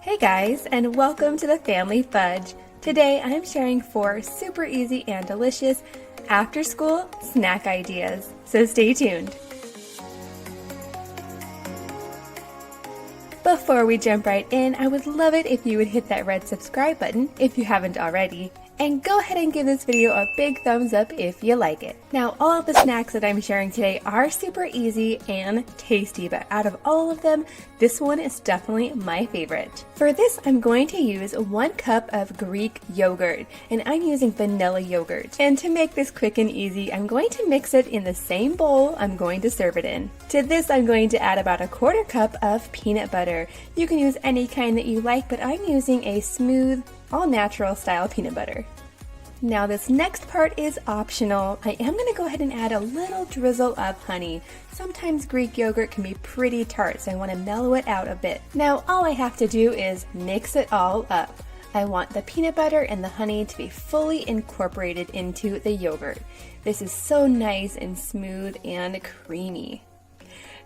Hey guys, and welcome to the Family Fudge. Today I'm sharing 4 super easy and delicious after-school snack ideas, so stay tuned. Before we jump right in, I would love it if you would hit that red subscribe button if you haven't already. And go ahead and give this video a big thumbs up if you like it. Now, all of the snacks that I'm sharing today are super easy and tasty, but out of all of them, this one is definitely my favorite. For this, I'm going to use 1 cup of Greek yogurt, and I'm using vanilla yogurt. And to make this quick and easy, I'm going to mix it in the same bowl I'm going to serve it in. To this, I'm going to add about 1/4 cup of peanut butter. You can use any kind that you like, but I'm using a smooth, all-natural style peanut butter. Now this next part is optional. I am going to go ahead and add a little drizzle of honey. Sometimes Greek yogurt can be pretty tart, so I want to mellow it out a bit. Now all I have to do is mix it all up. I want the peanut butter and the honey to be fully incorporated into the yogurt. This is so nice and smooth and creamy.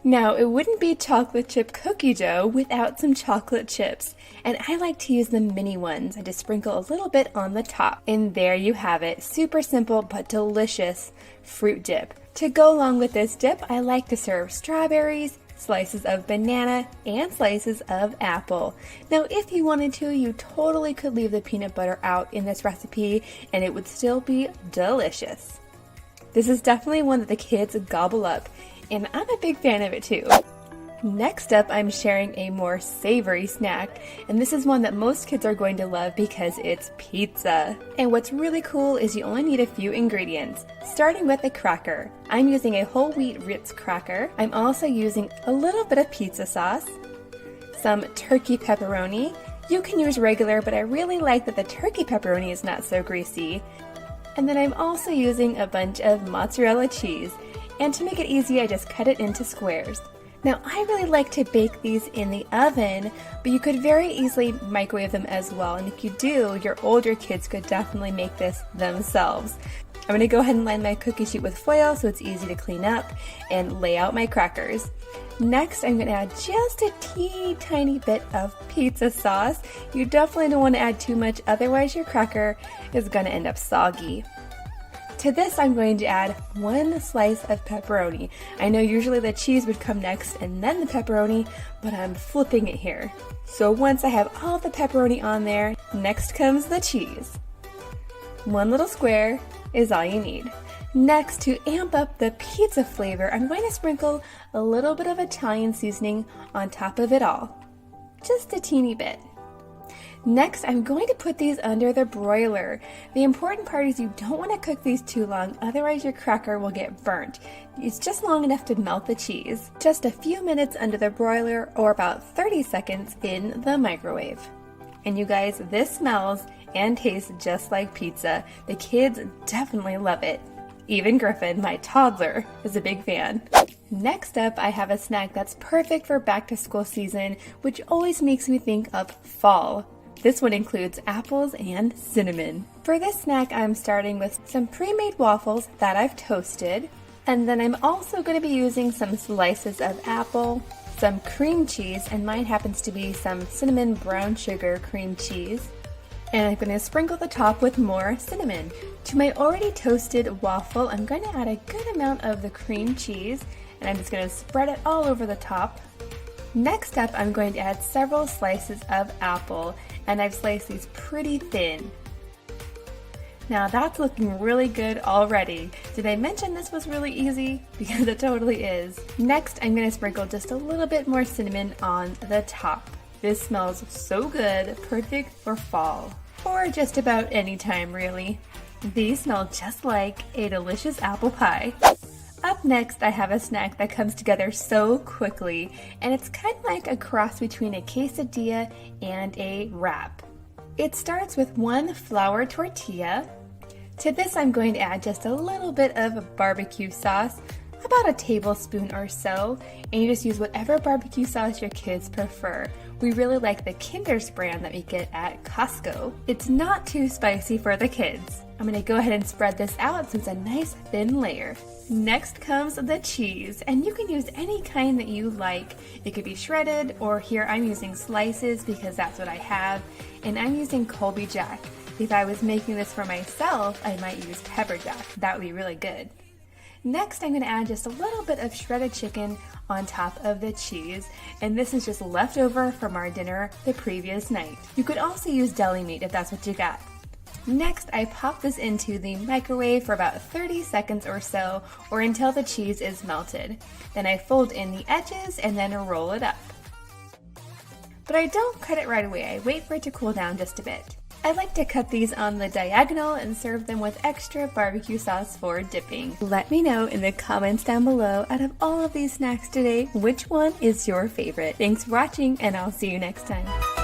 Now, it wouldn't be chocolate chip cookie dough without some chocolate chips, and I like to use the mini ones and just sprinkle a little bit on the top. And there you have it, super simple but delicious fruit dip. To go along with this dip, I like to serve strawberries, slices of banana, and slices of apple. Now, if you wanted to, you totally could leave the peanut butter out in this recipe, and it would still be delicious. This is definitely one that the kids gobble up, and I'm a big fan of it too. Next up, I'm sharing a more savory snack, and this is one that most kids are going to love because it's pizza. And what's really cool is you only need a few ingredients, starting with a cracker. I'm using a whole wheat Ritz cracker. I'm also using a little bit of pizza sauce, some turkey pepperoni. You can use regular, but I really like that the turkey pepperoni is not so greasy. And then I'm also using a bunch of mozzarella cheese. And to make it easy, I just cut it into squares. Now, I really like to bake these in the oven, but you could very easily microwave them as well. And if you do, your older kids could definitely make this themselves. I'm going to go ahead and line my cookie sheet with foil so it's easy to clean up and lay out my crackers. Next, I'm going to add just a teeny tiny bit of pizza sauce. You definitely don't want to add too much, otherwise your cracker is going to end up soggy. To this, I'm going to add 1 slice of pepperoni. I know usually the cheese would come next and then the pepperoni, but I'm flipping it here. So once I have all the pepperoni on there, next comes the cheese. 1 little square is all you need. Next, to amp up the pizza flavor, I'm going to sprinkle a little bit of Italian seasoning on top of it all. Just a teeny bit. Next, I'm going to put these under the broiler. The important part is you don't want to cook these too long, otherwise your cracker will get burnt. It's just long enough to melt the cheese. Just a few minutes under the broiler, or about 30 seconds in the microwave. And you guys, this smells and tastes just like pizza. The kids definitely love it. Even Griffin, my toddler, is a big fan. Next up, I have a snack that's perfect for back to school season, which always makes me think of fall. This one includes apples and cinnamon. For this snack, I'm starting with some pre-made waffles that I've toasted. And then I'm also going to be using some slices of apple, some cream cheese, and mine happens to be some cinnamon brown sugar cream cheese. And I'm going to sprinkle the top with more cinnamon. To my already toasted waffle, I'm going to add a good amount of the cream cheese, and I'm just going to spread it all over the top. Next up, I'm going to add several slices of apple, and I've sliced these pretty thin. Now that's looking really good already. Did I mention this was really easy? Because it totally is. Next, I'm going to sprinkle just a little bit more cinnamon on the top. This smells so good, perfect for fall. Or just about any time, really. These smell just like a delicious apple pie. Up next, I have a snack that comes together so quickly, and it's kind of like a cross between a quesadilla and a wrap. It starts with 1 flour tortilla. To this, I'm going to add just a little bit of barbecue sauce. about a tablespoon or so, and you just use whatever barbecue sauce your kids prefer. We really like the Kinder's brand that we get at Costco. It's not too spicy for the kids. I'm gonna go ahead and spread this out so it's a nice thin layer. Next comes the cheese, and you can use any kind that you like. It could be shredded, or here I'm using slices because that's what I have, and I'm using Colby Jack. If I was making this for myself, I might use pepper jack. That would be really good. Next, I'm going to add just a little bit of shredded chicken on top of the cheese, and this is just leftover from our dinner the previous night. You could also use deli meat if that's what you got. Next, I pop this into the microwave for about 30 seconds or so, or until the cheese is melted. Then I fold in the edges and then roll it up. But I don't cut it right away. I wait for it to cool down just a bit. I like to cut these on the diagonal and serve them with extra barbecue sauce for dipping. Let me know in the comments down below, out of all of these snacks today, which one is your favorite? Thanks for watching, and I'll see you next time.